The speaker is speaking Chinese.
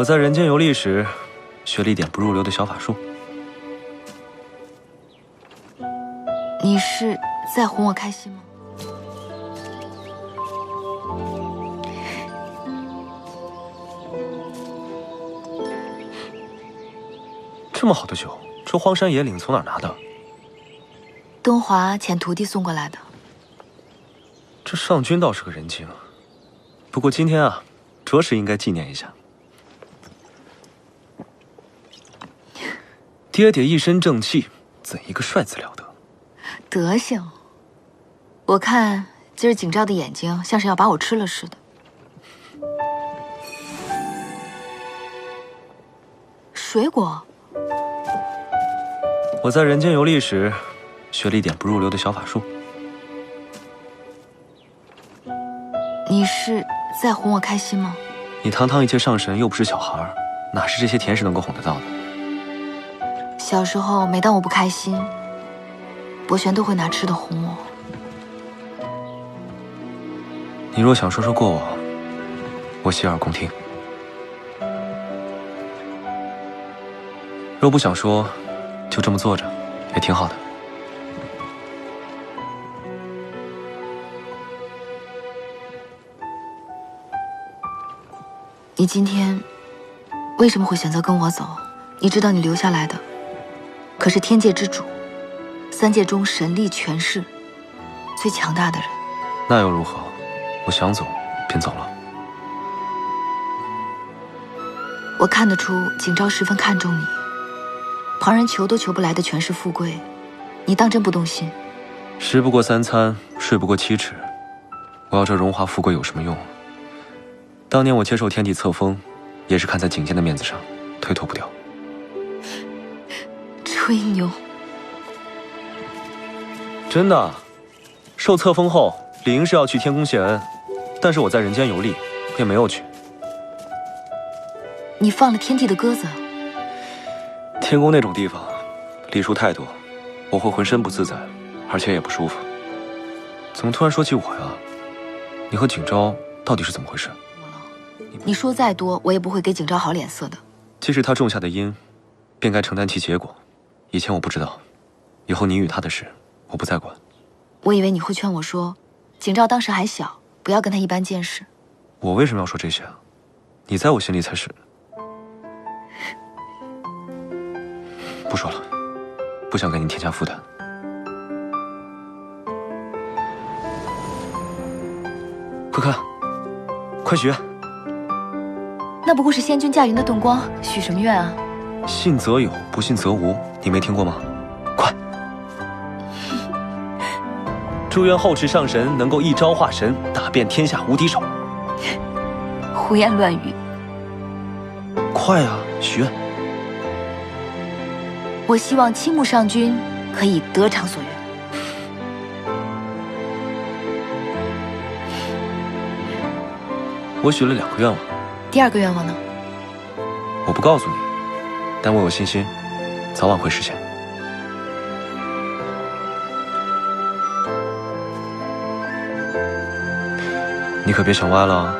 我在人间游历时，学了一点不入流的小法术。你是在哄我开心吗？这么好的酒，这荒山野岭从哪儿拿的？东华遣徒弟送过来的。这上君倒是个人精啊。不过今天啊，着实应该纪念一下。爹爹一身正气，怎一个帅字了得！德行，我看今儿景昭的眼睛像是要把我吃了似的。水果。我在人间游历时，学了一点不入流的小法术。你是在哄我开心吗？你堂堂一介上神，又不是小孩，哪是这些甜食能够哄得到的？小时候，每当我不开心，博玄都会拿吃的哄我。你若想说说过往，我洗耳恭听；若不想说，就这么坐着，也挺好的。你今天为什么会选择跟我走？你知道你留下来的可是天界之主，三界中神力权势最强大的人。那又如何？我想走便走了。我看得出景昭十分看重你，旁人求都求不来的权势富贵，你当真不动心？食不过三餐，睡不过七尺，我要这荣华富贵有什么用？当年我接受天地册封，也是看在景监的面子上，推脱不掉。吹牛！真的，受册封后，理应是要去天宫谢恩，但是我在人间游历，便没有去。你放了天帝的鸽子？天宫那种地方，礼数太多，我会浑身不自在，而且也不舒服。怎么突然说起我呀？你和景昭到底是怎么回事？你说再多，我也不会给景昭好脸色的。既是他种下的因，便该承担其结果。以前我不知道，以后你与他的事，我不再管。我以为你会劝我说，景昭当时还小，不要跟他一般见识。我为什么要说这些啊？你在我心里才是……不说了，不想给你添加负担。快看，快许愿！那不过是仙君驾云的盾光，许什么愿啊？信则有，不信则无，你没听过吗？快！祝愿后世上神能够一朝化神，打遍天下无敌手。胡言乱语！快啊，许愿！我希望青木上君可以得偿所愿。我许了2个愿望。第2个愿望呢？我不告诉你，但我有信心，早晚会实现。你可别想歪了啊。